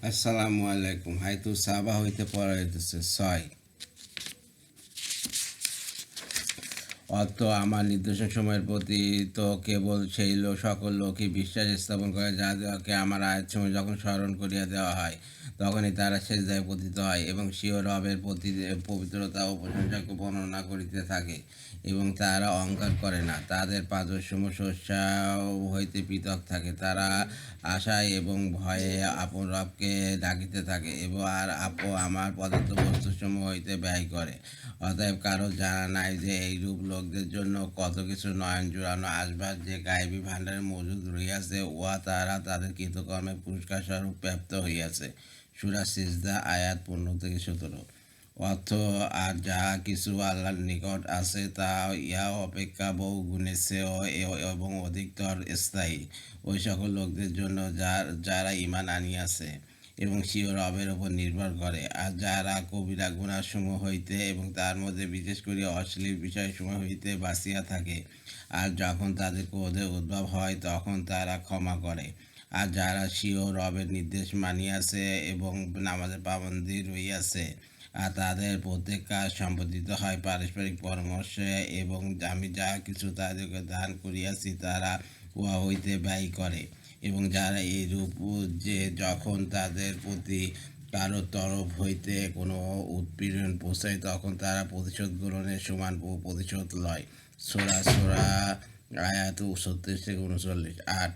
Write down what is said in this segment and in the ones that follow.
আসসালামু আলাইকুম। হাইতু সাবা হইতে পড়া হইতেছে 6। অর্থ আমার নির্দেশন সময়ের প্রতি তো কেবল সেই সকল লোকই বিশ্বাস স্থাপন করে যাদেরকে আমার আয়াত সময় যখন স্মরণ করিয়া দেওয়া হয় তখনই তারা সেজদায় পতিত হয় এবং স্বীয় রবের প্রতি পবিত্রতা ও প্রশংসাকে বর্ণনা করিতে থাকে এবং তারা অহংকার করে না। তাদের পাদসমূহ শস্যা হইতে পৃথক থাকে। তারা আশায় এবং ভয়ে আপন রবকে ডাকিতে থাকে এবং আমার পদার্থ বস্তুসমূহ হইতে ব্যয় করে। অতএব কারো জানা নাই যে এইরূপ লোকদের জন্য কত কিছু নয়ন জুড়ানো আসবাব যে গায়েবী ভাণ্ডারে মজুদ রহিয়াছে, উহা তারা তাদের কৃতকর্মের পুরস্কার স্বরূপ প্রাপ্ত হইয়াছে। সূরা সিজদা আয়াত 15-17। অর্থ আর যাহা কিছু আল্লাহর নিকট আছে তা ইহা অপেক্ষা বহু গুণে শ্রেয় এবং অধিকতর স্থায়ী ওই সকল লোকদের জন্য যারা ঈমান আনিয়াছে এবং স্বীয় রবের উপর নির্ভর করে, আর যারা কবিরা গুনাহসমূহ হইতে এবং তার মধ্যে বিশেষ করিয়া অশ্লীল বিষয়সমূহ হইতে বাঁচিয়া থাকে, আর যখন তাদের ক্রোধের উদ্ভব হয় তখন তারা ক্ষমা করে, আর যারা স্বীয় রবের নির্দেশ মানিয়াছে এবং নামাজের পাবন্দী রইয়াছে, আর তাদের প্রত্যেক কাজ সম্পাদিত হয় পারস্পরিক পরামর্শে এবং আমি যা কিছু তাদেরকে দান করিয়াছি তারা উহা হইতে ব্যয় করে, এবং যারা এইরূপ যে যখন তাদের প্রতি কারো তরফ হইতে কোনো উৎপীড়ন পৌঁছায় তখন তারা প্রতিশোধ গ্রহণের সমান প্রতিশোধ লয়। সূরা আয়াত 36-39। 8।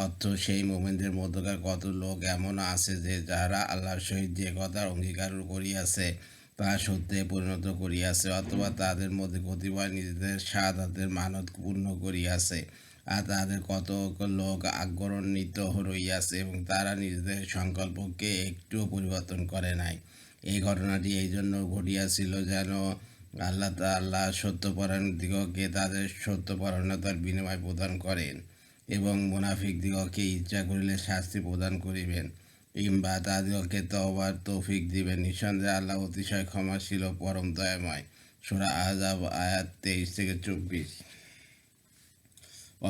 অর্থ সেই মোমেনদের মধ্যকার কত লোক এমন আছে যে যারা আল্লাহর সহিত যে কথার অঙ্গীকার করিয়াছে তা সত্যে পরিণত করিয়াছে, অথবা তাদের মধ্যে কতিপয় নিজেদের শাহাদাতের মানত পূর্ণ করিয়াছে, আর তাদের কত লোক আগ্রহান্বিত রইয়াছে এবং তারা নিজেদের সংকল্পকে একটুও পরিবর্তন করে নাই। এই ঘটনাটি এই জন্য ঘটিয়াছিল যেন আল্লাহ সত্যপরায়ণ দিগকে তাদের সত্যপরায়ণতার বিনিময় প্রদান করেন এবং মুনাফিক দিগকে ইচ্ছা করিলে শাস্তি প্রদান করিবেন কিংবা তাদিগকে তওবার তৌফিক দিবেন। নিঃসন্দেহে আল্লাহ অতিশয় ক্ষমাশীল ও পরম দয়াময়। সূরা আহজাব আয়াত 23-24।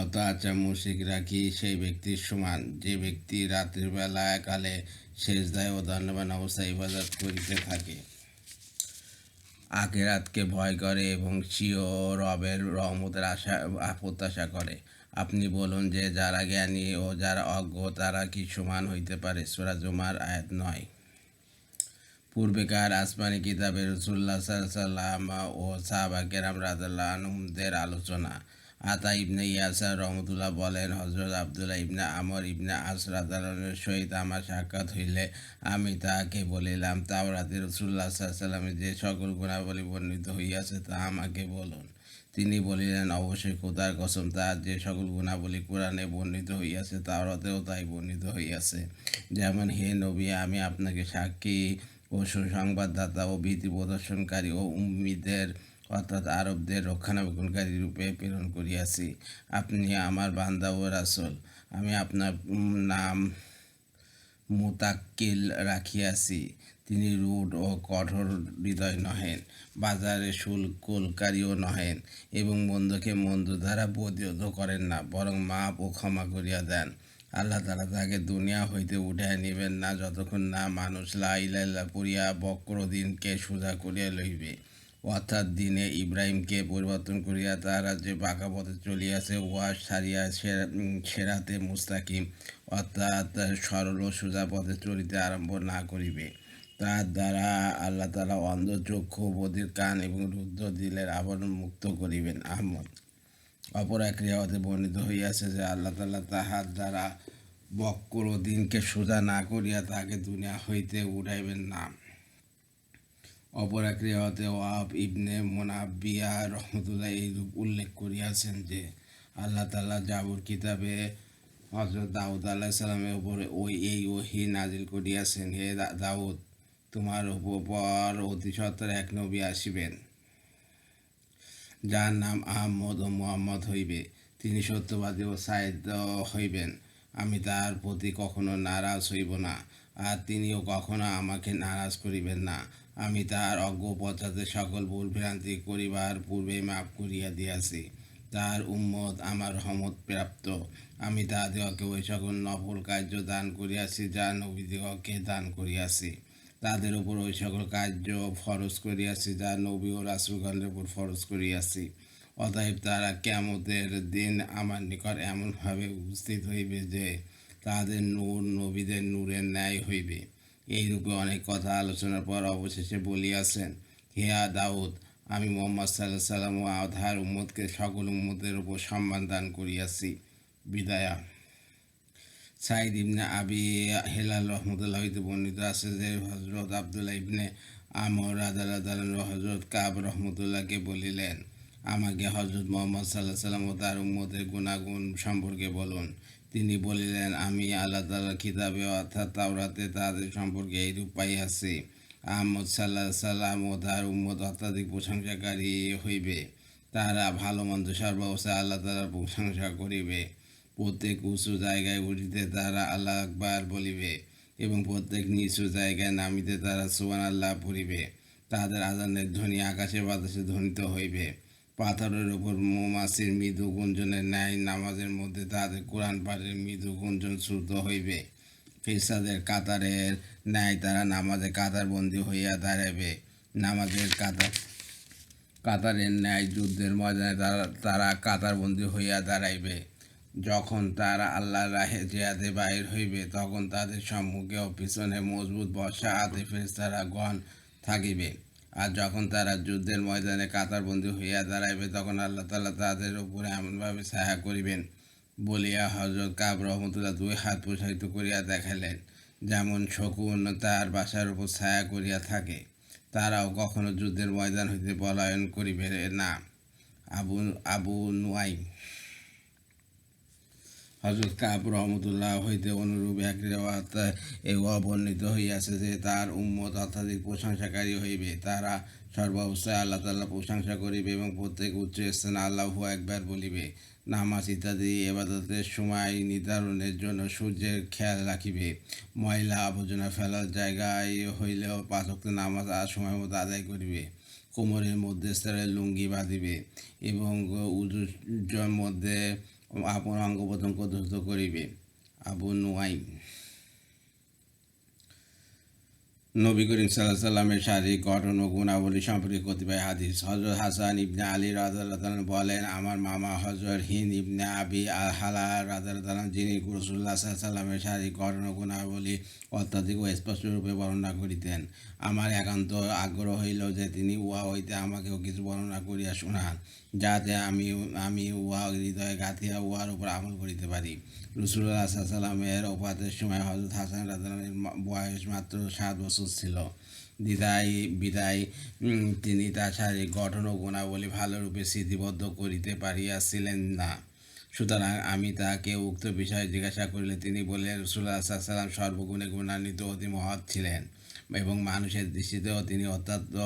অত আচ্ছা, মুশরিকরা কি সেই ব্যক্তির সমান যে ব্যক্তি রাত্রির বেলা কালে সেজদায় ও দণ্ডবান অবস্থায় ইবাদত করিতে থাকে, আখিরাতকে ভয় করে এবং স্বীয় রবের রহমতের প্রত্যাশা করে? আপনি বলুন যে যারা জ্ঞানী ও যারা অজ্ঞ তারা কি সমান হইতে পারে? সূরা জুমার আয়াত 9। পূর্বেকার আসমানি কিতাবে রাসূলুল্লাহ সাল্লাল্লাহু আলাইহি ও সাহাবা কেরাম রাদিয়াল্লাহু আনহুমদের আলোচনা। আতা ইবনে ইয়াসার রহমতুল্লাহ বলেন, হযরত আব্দুল্লাহ ইবনে আমর ইবনে আস রাদিয়াল্লাহু আনহুর সহিত আমার সাক্ষাৎ হইলে আমি তাহাকে বলিলাম, তাওরাতে রাসূলুল্লাহ সাল্লাল্লাহু আলাইহি ওয়াসাল্লামের যে সকল গুণাবলী বর্ণিত হইয়াছে তা আমাকে বলুন। তিনি বলিলেন, অবশ্যই খোদার কসম, তার যে সকল গুণাবলী কোরআনে বর্ণিত হইয়াছে তাওরাতেও তাই বর্ণিত হইয়াছে। যেমন, হে নবী, আমি আপনাকে সাক্ষী ও সুসংবাদদাতা ও ভীতি প্রদর্শনকারী ও উম্মীদের অর্থাৎ আরবদের রক্ষণাবেক্ষণকারী রূপে প্রেরণ করিয়াছি। আপনি আমার বান্দা ও রাসূল। আমি আপনার নাম মুতাক্কিল রাখিয়াছি। তিনি রূঢ় ও কঠোর হৃদয় নহেন, বাজারে শুল্ককারীও নহেন এবং মন্দকে মন্দ দ্বারা প্রতিহত করেন না, বরং মাপ ও ক্ষমা করিয়া দেন। আল্লাহ তাআলা তাকে দুনিয়া হইতে উঠাইয়া নিবেন না যতক্ষণ না মানুষ লা ইলাহা ইল্লাল্লাহ পড়িয়া বক্র দিনকে সোজা করিয়া লইবে, অর্থাৎ দিনে ইব্রাহিমকে পরিবর্তন করিয়া তাহারা যে বাঁকা পথে চলিয়াছে উহা সারিয়া সেরাতে মুস্তাকিম অর্থাৎ সরল ও সোজা পথে চলিতে আরম্ভ না করিবে। তার দ্বারা আল্লাহ তাআলা অন্ধ চক্ষু, বধির কান এবং রুদ্ধ দিলের আবরণ মুক্ত করিবেন। আহমদ। অপর এক রিওয়ায়াতে বর্ণিত হইয়াছে যে আল্লাহ তাআলা তাহার দ্বারা বক্র দিনকে সোজা না করিয়া তাহাকে দুনিয়া হইতে উঠাইবেন না। অপর এক রিওয়ায়াতে ওয়াহাব ইবনে মুনাব্বিহ রহমতুল্লাহ এইরূপ উল্লেখ করিয়াছেন যে আল্লাহ তাআলা জাবুর কিতাবে হযরত দাউদ আলাইহিস সালামের উপরে এই ওহী নাজিল করিয়াছেন, হে দাউদ, তোমার উপর অতি সত্বর এক নবী আসিবেন যার নাম আহমদ ও মুহাম্মদ হইবে। তিনি সত্যবাদী ও সাঈদ হইবেন। আমি তাহার প্রতি কখনো নারাজ হইব না, আর তিনিও কখনো আমাকে নারাজ করিবেন না। আমি তাহার অজ্ঞ পশ্চাতে সকল ভুল ভ্রান্তি করিবার পূর্বেই মাফ করিয়া দিয়াছি। তার উম্মত আমার রহমত প্রাপ্ত। আমি তাহাদিগকে ওই সকল নফল কার্য দান করিয়াছি যা নবীদিগকে দান করিয়াছি। তাদের উপর ওই সকল কার্য ফরজ করিয়াছি যা নবী ও রাসূলগণের উপর ফরজ করিয়াছি। অতএব তারা কিয়ামতের দিন আমার নিকট এমনভাবে উপস্থিত হইবে যে তাদের নূর নবীদের নূরের ন্যায় হইবে। এইরূপে অনেক কথা আলোচনার পর অবশেষে বলিয়াছেন, হে দাউদ, আমি মুহাম্মদ সাল্লাল্লাহু আলাইহি সাল্লাম ও তাঁহার উম্মতকে সকল উম্মতের উপর সম্মান দান করিয়াছি। বিদায়া। সাঈদ ইবনে আবি হেলাল রহমতুল্লাহ হইতে বর্ণিত আছে যে হযরত আব্দুল্লাহ ইবনে আমর রাদিয়াল্লাহু আনহু হযরত কাব রহমতুল্লাহকে বলিলেন, আমাকে হযরত মুহাম্মদ সাল্লাল্লাহু আলাইহি সাল্লাম ও তার উম্মতের গুণাগুণ সম্পর্কে বলুন। তিনি বলিলেন, আমি আল্লাহ তাআলার কিতাবে অর্থাৎ তাওরাতে তাদের সম্পর্কে এইরূপ পাইয়াছি, আহমদ সাল্লাল্লাহু আলাইহি সাল্লাম ও তার উম্মত অত্যাধিক প্রশংসাকারী হইবে। তারা ভালো মন্দ সর্বাবস্থায় আল্লাহ তাআলার প্রশংসা করিবে। প্রত্যেক উঁচু জায়গায় উঠিতে তারা আল্লাহ আকবার বলিবে এবং প্রত্যেক নিচু জায়গায় নামিতে তারা সুবহানাল্লাহ পড়িবে। তাদের আজানের ধ্বনি আকাশে বাতাসে ধ্বনিত হইবে। পাথরের উপর মৌমাছির মৃদু গুঞ্জনের ন্যায় নামাজের মধ্যে তাদের কোরআন পাঠের মৃদু গুঞ্জন শ্রুত হইবে। ফেরেশতাদের কাতারের ন্যায় তারা নামাজে কাতারবন্দী হইয়া দাঁড়াইবে। নামাজের কাতারের ন্যায় যুদ্ধের ময়দানে তারা কাতারবন্দী হইয়া দাঁড়াইবে। যখন তারা আল্লাহর রাহে জিহাদে বাহির হইবে তখন তাদের সম্মুখে ও পিছনে মজবুত বর্ষা হাতে ফেরেশতারা গণ থাকিবে। আর যখন তারা যুদ্ধের ময়দানে কাতারবন্দী হইয়া দাঁড়াইবে তখন আল্লাহ তাআলা তাদের উপরে এমনভাবে ছায়া করিবেন বলিয়া হযরত কাব রহমতুল্লাহ দুই হাত প্রসারিত করিয়া দেখাইলেন, যেমন শকুন তার বাসার উপর ছায়া করিয়া থাকে। তারাও কখনো যুদ্ধের ময়দান হইতে পলায়ন করিবে না। আবু নুআইম হযরত কাব রহমতুল্লাহ হইতে অনুরূপ এক রিওয়ায়াত এও বর্ণিত হইয়াছে যে তার উম্মত অত্যাধিক প্রশংসাকারী হইবে। তারা সর্বাবস্থায় আল্লাহ তাআলার প্রশংসা করিবে এবং প্রত্যেক উচ্চ স্থানে আল্লাহু আকবার বলিবে। নামাজ ইত্যাদি ইবাদতের সময় নির্ধারণের জন্য সূর্যের খেয়াল রাখিবে। ময়লা আবর্জনা ফেলার জায়গায় হইলেও ৫ ওয়াক্ত নামাজ সময় মতো আদায় করিবে। কোমরের মধ্যস্থলে লুঙ্গি বাঁধিবে এবং উযুর মধ্যে আপন অঙ্গ প্রত্যঙ্গ ধৌত করিবে। আবু নুআইম নবী করিম সাল্লাল্লাহু আলাইহি সাল্লামের শারীরিক গঠন ও গুণাবলী সম্পর্কে কতিপয় হাদিস। হযরত হাসান ইবনে আলী রাদিয়াল্লাহু আনহু বলেন, আমার মামা হযরত হিন্দ ইবনে আবি হালা রাদিয়াল্লাহু আনহু, যিনি রাসূলুল্লাহ সাল্লাল্লাহু আলাইহি সাল্লামের শারীরিক গঠন ও গুণাবলী অত্যাধিক ও স্পষ্টরূপে বর্ণনা করিতেন, আমার একান্ত আগ্রহ হইল যে তিনি উহা হইতে আমাকেও কিছু বর্ণনা করিয়া শোনান, যাতে আমি উহা হৃদয়ে গাঁথিয়া উহার উপর আমল করিতে পারি। রাসূলুল্লাহ সাল্লাল্লাহু আলাইহি সাল্লামের ওফাতের সময় হযরত হাসান রাদিয়াল্লাহু আনহুর বয়স মাত্র 7 বছর ছিল। বিদায় তিনি তার শারীরিক গঠন ও গুণাবলী ভালোরূপে স্মৃতিবদ্ধ করিতে পারিয়াছিলেন না। সুতরাং আমি তাহাকে উক্ত বিষয়ে জিজ্ঞাসা করিলে তিনি বললেন, রাসূলুল্লাহ সাল্লাল্লাহু আলাইহি সাল্লাম সর্বগুণে গুণান্বিত অতি মহৎ ছিলেন এবং মানুষের দৃষ্টিতেও তিনি অত্যন্ত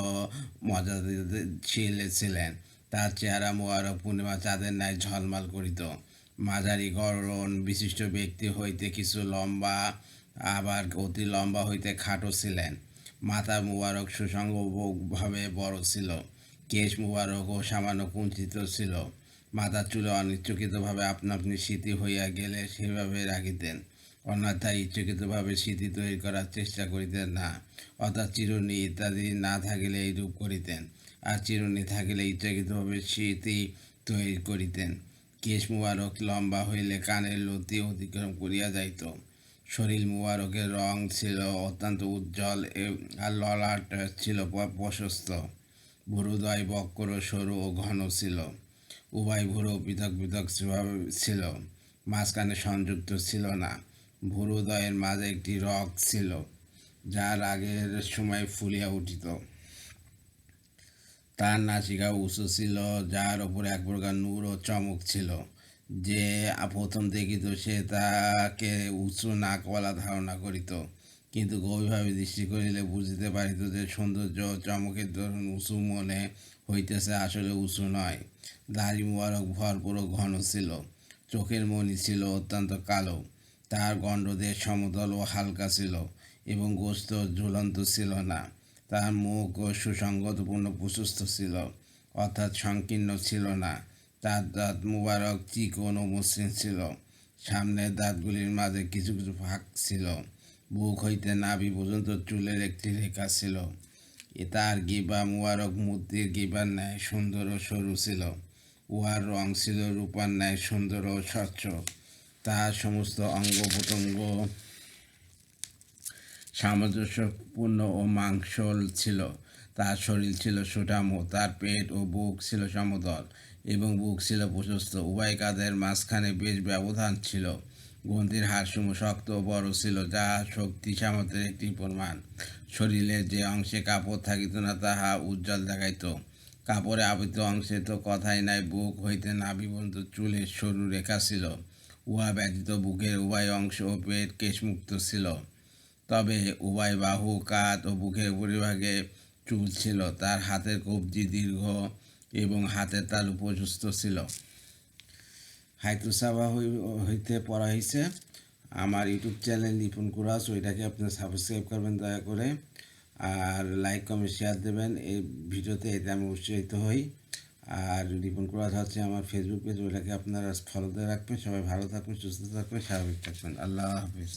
মর্যাদাশীল ছিলেন। তার চেহারা মোবারক পূর্ণিমা চাঁদের ন্যায় ঝলমল করিত। মাঝারি গড়ন বিশিষ্ট ব্যক্তি হইতে কিছু লম্বা, আবার অতি লম্বা হইতে খাটো ছিলেন। মাথা মুবারক সুসংজ্ঞভাবে বড় ছিল। কেশ মুবারক ও সামান্য কুঞ্চিত ছিল। মাথার চুলে অনিচ্ছাকৃতভাবে আপনা আপনি স্মৃতি হইয়া গেলে সেভাবে রাখিতেন, অন্যথায় ইচ্ছাকৃতভাবে স্মৃতি তৈরি করার চেষ্টা করিতেন না। অর্থাৎ চিরুনি ইত্যাদি না থাকিলে এইরূপ করিতেন, আর চিরুনি থাকিলে ইচ্ছাকৃতভাবে স্মৃতি তৈরি করিতেন। কেশ মুবারক লম্বা হইলে কানের লতি অতিক্রম করিয়া যাইত। শরীর মুবারকের রং ছিল অত্যন্ত উজ্জ্বল আর ললাট ছিল প্রশস্ত। ভ্রুদ্বয় বক্র, সরু ও ঘন ছিল। উভয় ভ্রু পৃথক পৃথক ছিল, মাঝখানে সংযুক্ত ছিল না। ভ্রুদ্বয়ের মাঝে একটি রগ ছিল, যা রাগের সময় ফুলিয়া উঠিত। তার নাসিকা উঁচু ছিল, যার ওপর এক প্রকার নূর ও চমক ছিল। যে প্রথম দেখিত সে তাকে উঁচু নাকওয়ালা ধারণা করিত, কিন্তু গভীরভাবে দৃষ্টি করিলে বুঝিতে পারিত যে সৌন্দর্য ও চমকের দরুন উঁচু মনে হইতেছে, আসলে উঁচু নয়। দাড়ি মুবারক ভরপুর ও ঘন ছিল। চোখের মণি ছিল অত্যন্ত কালো। তার গণ্ডদেশ সমতল ও হালকা ছিল এবং গোস্ত ঝুলন্ত ছিল না। তার মুখ সুসংগতপূর্ণ প্রশস্ত ছিল, অর্থাৎ সংকীর্ণ ছিল না। তার দাঁত মুবারক চিকন ও মসৃণ ছিল। সামনের দাঁতগুলির মাঝে কিছু কিছু ফাঁক ছিল। বুক হইতে নাভি পর্যন্ত চুলের একটি রেখা ছিল। তার গিবা মুবারক মূর্তির গিবার ন্যায় সুন্দর ও সরু ছিল। উহার রং ছিল রূপার ন্যায় সুন্দর ও স্বচ্ছ। তাহার সমস্ত অঙ্গ প্রত্যঙ্গ সামঞ্জস্যপূর্ণ ও মাংসল ছিল। তার শরীর ছিল সুঠাম, তার পেট ও বুক ছিল সমতল এবং বুক ছিল প্রশস্ত। উভয় কাঁধের মাঝখানে বেশ ব্যবধান ছিল। গ্রন্থির হাড়সমূহ শক্ত ও বড় ছিল, যাহা শক্তি সামর্থ্যের একটি প্রমাণ। শরীরের যে অংশে কাপড় থাকিত না, তাহা উজ্জ্বল দেখাইত। কাপড়ে আবৃত অংশে তো কথাই নাই। বুক হইতে নাভি পর্যন্ত চুলের সরু রেখা ছিল। উহা ব্যতীত বুকের উভয় অংশ ও পেট কেশমুক্ত ছিল। তবে উভয় বাহু, কাঁধ ও বুকের উপরিভাগে চুল ছিল। তার হাতের কবজি দীর্ঘ এবং হাতের তালু প্রশস্ত ছিল। হাইতুসাবা হইতে পড়া হয়েছে। আমার ইউটিউব চ্যানেল লিপন কুরাস, ওইটাকে আপনারা সাবস্ক্রাইব করবেন দয়া করে, আর লাইক কমেন্ট শেয়ার দেবেন এই ভিডিওতে, এতে আমি উৎসাহিত হই। আর লিপন কুরাস হচ্ছে আমার ফেসবুক পেজ, ওইটাকে আপনারা ফলো দিয়ে রাখবেন। সবাই ভালো থাকবেন, সুস্থ থাকবেন, স্বাভাবিক থাকবেন। আল্লাহ হাফিজ।